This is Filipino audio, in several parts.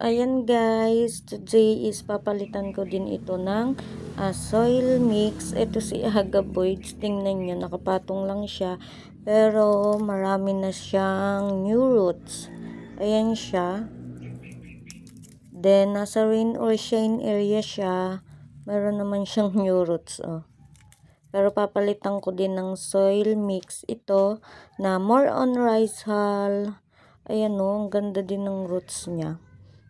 Ayan guys, today is papalitan ko din ito ng soil mix. Ito si Agaboids. Tingnan nyo, nakapatong lang siya. Pero marami na siyang new roots. Ayan siya. Then, nasa rain or shine area siya. Meron naman siyang new roots. Oh. Pero papalitan ko din ng soil mix ito na more on rice hull. Ayan o, ang ganda din ng roots niya.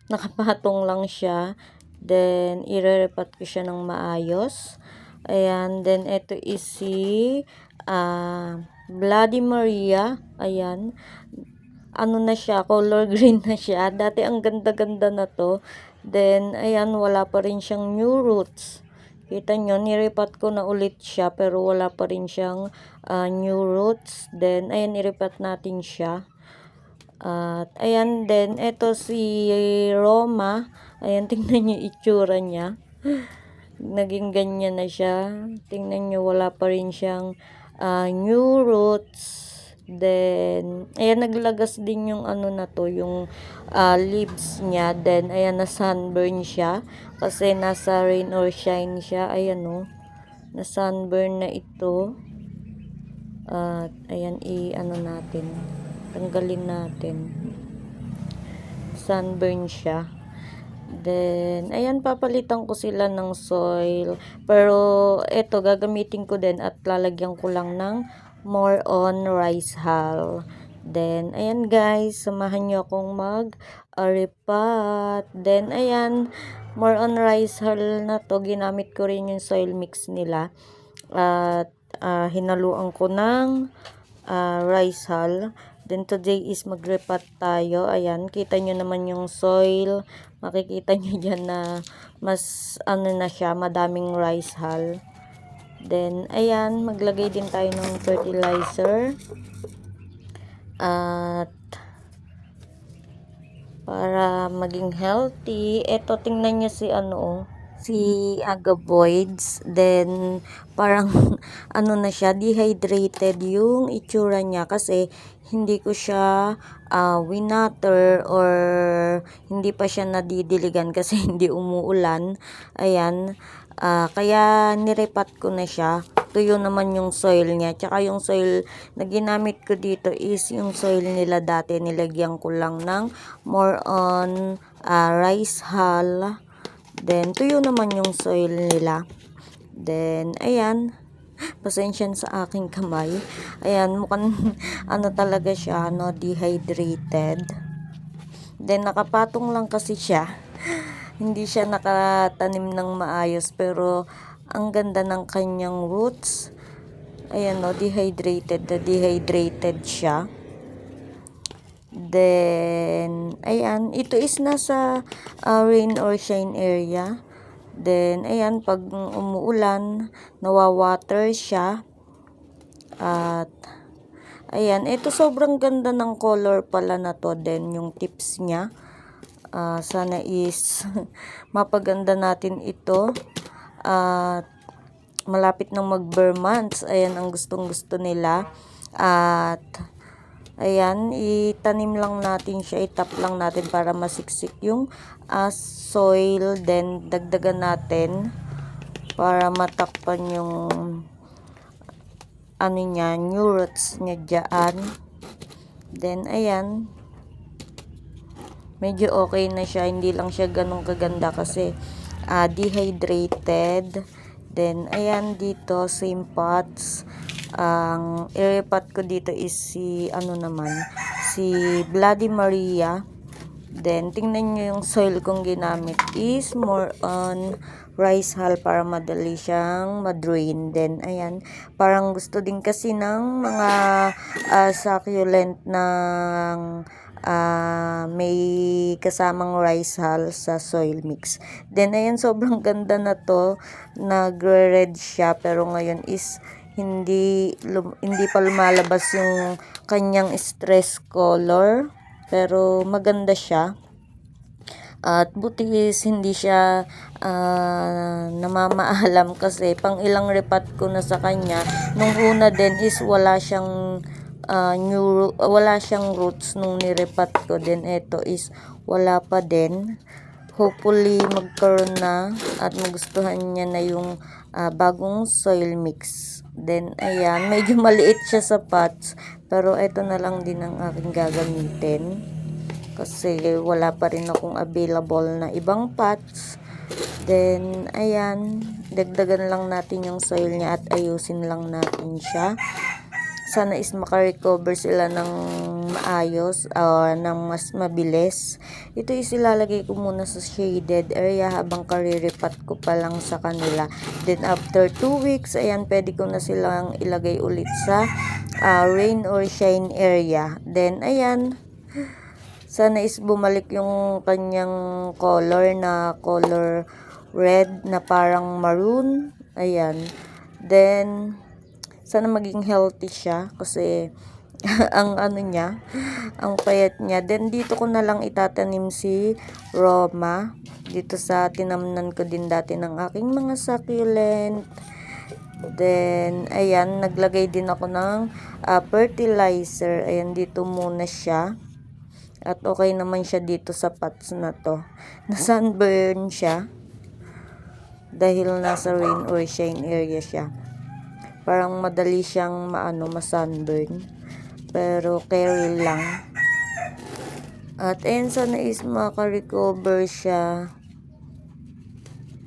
Nakapatong lang siya. Then, ire-repat ko siya ng maayos. Ayan. Then, ito is si Bloody Maria. Ayan. Ano na siya, color green na siya. Dati ang ganda-ganda na to. Then, ayan, wala pa rin siyang new roots. Kita nyo, nirepat ko na ulit siya, pero wala pa rin siyang new roots. Then, ayan, irepat natin siya. At, ayan din, ito si Roma. Ayan, tingnan nyo itsura niya. Naging ganyan na siya. Tingnan nyo, wala pa rin siyang new roots. Then, ayan, naglagas din yung ano na to, yung leaves niya. Then, ayan, na sunburn siya. Kasi nasa rain or shine siya. Ayan o, na sunburn na ito. At, ayan, i-ano natin. Tanggalin natin. Sunburn siya. Then, ayan, papalitan ko sila ng soil. Pero, eto, gagamitin ko din at lalagyan ko lang ng more on rice hull. Then, ayan guys, samahan nyo akong mag-repat. Then, ayan, more on rice hull na to. Ginamit ko rin yung soil mix nila. At, hinaluan ko ng rice hull. Then today is magrepat tayo. Ayan, kita nyo naman yung soil. Makikita nyo dyan na mas ano na siya, madaming rice hull. Then, ayan, maglagay din tayo ng fertilizer. At para maging healthy, eto tingnan nyo si ano, si Agaboids. Then, parang ano na siya, dehydrated yung itsura niya kasi hindi ko siya winater or hindi pa siya nadidiligan kasi hindi umuulan. Ayan, kaya nirepat ko na siya. Tuyo naman yung soil niya. Tsaka yung soil na ginamit ko dito is yung soil nila dati. Nilagyan ko lang ng more on rice hull. Then, tuyo naman yung soil nila. Then, ayan. Pasensya sa aking kamay. Ayan, mukhang ano talaga siya, no, dehydrated. Then, nakapatong lang kasi siya. Hindi siya nakatanim ng maayos, pero ang ganda ng kanyang roots. Ayan, no, dehydrated na dehydrated siya. Then, ayan, ito is nasa rain or shine area. Then, ayan, pag umuulan, nawawater siya. At, ayan, ito sobrang ganda ng color pala na to. Then, yung tips niya. Sana is mapaganda natin ito. At, malapit nang mag-bare months. Ayan, ang gustong-gusto nila. At, ayan, itanim lang natin siya, itap lang natin para masiksik yung soil. Then, dagdagan natin para matakpan yung ano niya, new roots niya dyan. Then, ayan, medyo okay na siya. Hindi lang siya ganun kaganda kasi dehydrated. Then, ayan, dito, same pots. Ang irepat ko dito is si, ano naman, si Bloody Maria. Then, tingnan nyo yung soil kong ginamit is more on rice hull para madali siyang madrain. Then, ayan, parang gusto din kasi ng mga succulent ng may kasamang rice hull sa soil mix. Then, ayan, sobrang ganda na to. Nagre-red siya, pero ngayon is hindi pa lumalabas yung kanyang stress color. Pero maganda siya. At buti is hindi siya namamaalam kasi pang ilang repat ko na sa kanya. Nung una din is wala siyang wala siyang roots nung nirepat ko. Then ito is wala pa din. Hopefully magkaroon na at magustuhan niya na yung bagong soil mix. Then ayan, medyo maliit siya sa pots, pero ito na lang din ang aking gagamitin kasi wala pa rin akong available na ibang pots. Then ayan, dagdagan lang natin yung soil niya at ayusin lang natin siya. Sana is makarecover sila ng maayos, ng mas mabilis. Ito is ilalagay ko muna sa shaded area habang kariripat ko pa lang sa kanila. Then after 2 weeks, ayan, pwede ko na silang ilagay ulit sa rain or shine area. Then ayan, sana is bumalik yung kanyang color na color red na parang maroon. Ayan. Then sana maging healthy siya kasi ang ano niya, ang payat niya. Then dito ko na lang itatanim si Roma dito sa tinamnan ko din dati ng aking mga succulent. Then ayan, naglagay din ako ng fertilizer. Ayan, dito muna siya. At okay naman siya dito sa pots na to. Na sunburn siya dahil nasa rain or shine area siya. Parang madali siyang ma-sunburn. Pero carry lang. At ayun, sana is makarecover siya.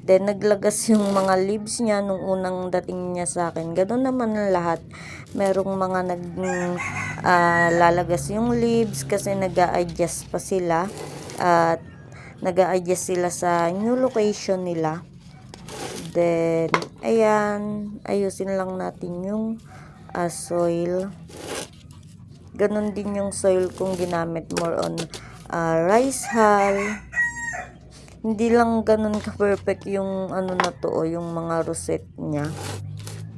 Then naglagas yung mga leaves niya nung unang dating niya sa akin. Ganun naman lahat. Merong mga lalagas yung leaves kasi nag-a-adjust pa sila. At nag-a-adjust sila sa new location nila. Then, ayan, ayusin lang natin yung soil. Ganon din yung soil kong ginamit, more on rice hull. Hindi lang ganon ka-perfect yung ano na to, yung mga rosette niya.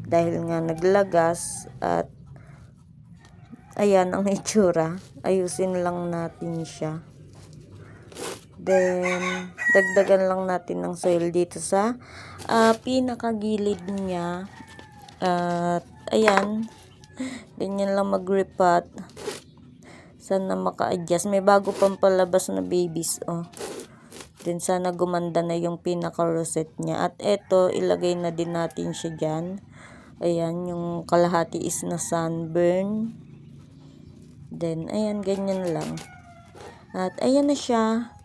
Dahil nga naglagas at ayan ang itsura. Ayusin lang natin siya. Then, dagdagan lang natin ng soil dito sa pinakagilid niya. At ayan, ganyan lang mag-repot. Sana maka-adjust. May bago pang palabas na babies, oh. Then sana gumanda na yung pinaka-rosette niya. At eto, ilagay na din natin siya dyan. Ayan, yung kalahati is na sunburn. Then, ayan, ganyan lang. At ayan na siya.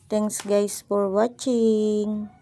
Thanks guys for watching.